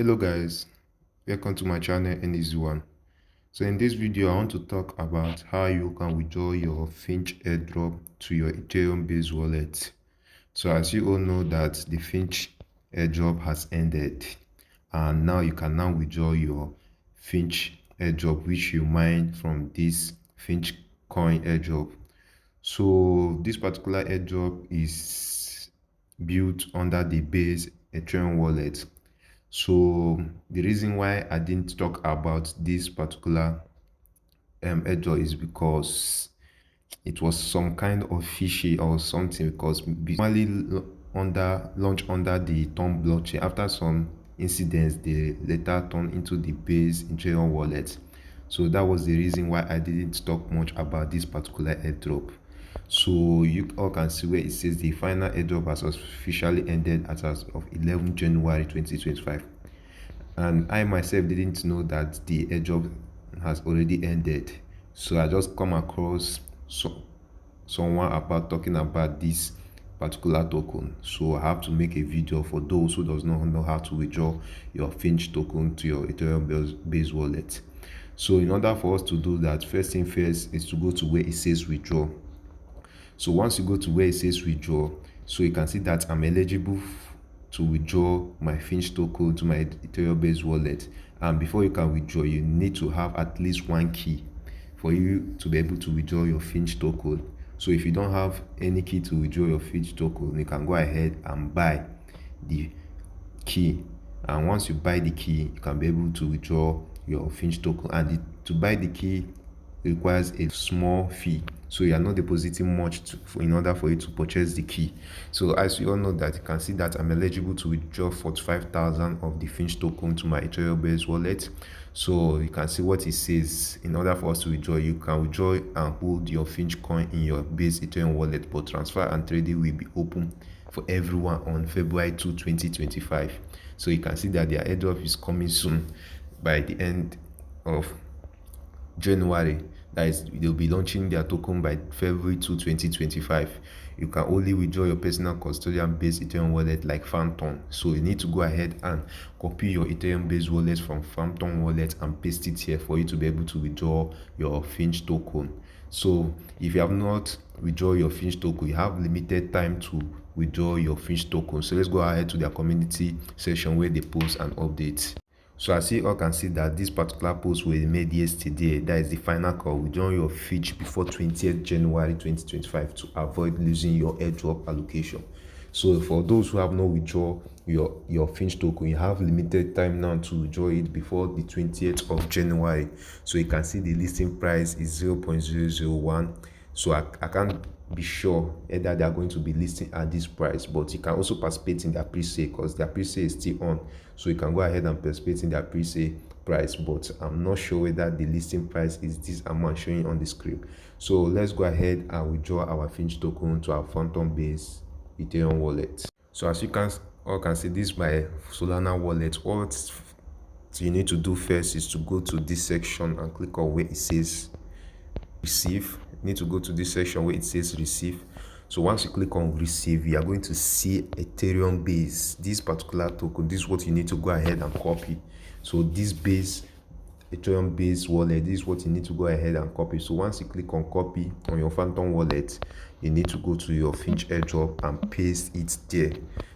Hello guys, welcome to my channel and Easy One. So in this video I want to talk about how you can withdraw your Finch airdrop to your Ethereum based wallet. So as you all know that the Finch airdrop has ended, and now you can now withdraw your Finch airdrop which you mine from this Finch coin airdrop. So this particular airdrop is built under the base Ethereum wallet. So the reason why I didn't talk about this particular airdrop is because it was some kind of fishy or something, because normally launched under the Tom blockchain. After some incidents, they later turned into the base Ethereum wallet. So that was the reason why I didn't talk much about this particular airdrop. So you all can see where it says the final airdrop has officially ended as of 11 January 2025. And I myself didn't know that the airdrop has already ended. So I just come across someone about talking about this particular token. So I have to make a video for those who does not know how to withdraw your Finch token to your Ethereum based wallet. So in order for us to do that, first thing first is to go to where it says withdraw. So once you go to where it says withdraw, so you can see that I'm eligible to withdraw my Finch token to my Ethereum based wallet. And before you can withdraw, you need to have at least one key for you to be able to withdraw your Finch token. So if you don't have any key to withdraw your Finch token, you can go ahead and buy the key. And once you buy the key, you can be able to withdraw your Finch token. And to buy the key requires a small fee, so you are not depositing much in order for you to purchase the key. So as you all know that, you can see that I'm eligible to withdraw 45,000 of the Finch token to my Ethereum based wallet. So you can see what it says. In order for us to withdraw, you can withdraw and hold your Finch coin in your base Ethereum wallet, but transfer and trading will be open for everyone on February 2, 2025. So you can see that their airdrop is coming soon by the end of January. That is, they'll be launching their token by February 2, 2025. You can only withdraw your personal custodian based Ethereum wallet like Phantom. So you need to go ahead and copy your Ethereum based wallet from Phantom wallet and paste it here for you to be able to withdraw your Finch token. So if you have not withdraw your Finch token, you have limited time to withdraw your Finch token. So let's go ahead to their community section where they post and update. So as you all can see that this particular post was made yesterday. That is the final call. Withdraw your Finch before 20th January 2025 to avoid losing your airdrop allocation. So for those who have not withdraw your Finch token, you have limited time now to withdraw it before the 20th of January. So you can see the listing price is 0.001. So I can't be sure either they are going to be listing at this price, but you can also participate in their pre-sale because their pre-sale is still on. So you can go ahead and participate in their pre-sale price, but I'm not sure whether the listing price is this amount showing on the screen. So let's go ahead and withdraw our Finch token to our Phantom based Ethereum wallet. So as you all can see, this is my Solana wallet. What you need to do first is to go to this section and click on where it says receive. You need to go to this section where it says receive. So once you click on receive, you are going to see Ethereum base. This particular token, this is what you need to go ahead and copy. So this base Ethereum based wallet, this is what you need to go ahead and copy. So once you click on copy on your Phantom wallet, you need to go to your Finch airdrop and paste it there.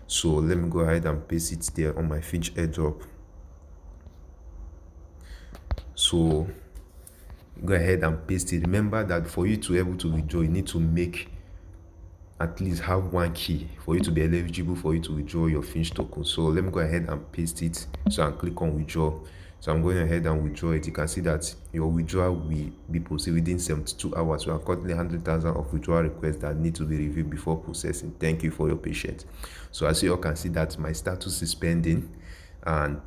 So let me go ahead and paste it there on my Finch airdrop. So go ahead and paste it. Remember that for you to be able to withdraw, you need to make at least have one key for you to be eligible for you to withdraw your Finch token. So let me go ahead and paste it. So I'll click on withdraw. So I'm going ahead and withdraw it. You can see that your withdrawal will be processed within 72 hours. We have currently 100,000 of withdrawal requests that need to be reviewed before processing. Thank you for your patience. So as you all can see that my status is pending, and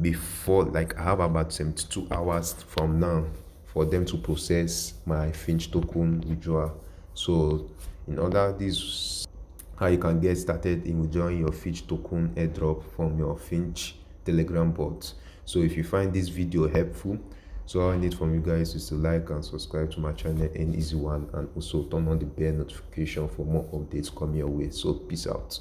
before, like, I have about 72 hours from now for them to process my Finch token withdrawal. So in order, this how you can get started in withdrawing your Finch token airdrop from your Finch Telegram bot. So if you find this video helpful, so all I need from you guys is to like and subscribe to my channel and Easy One, and also turn on the bell notification for more updates coming your way. So peace out.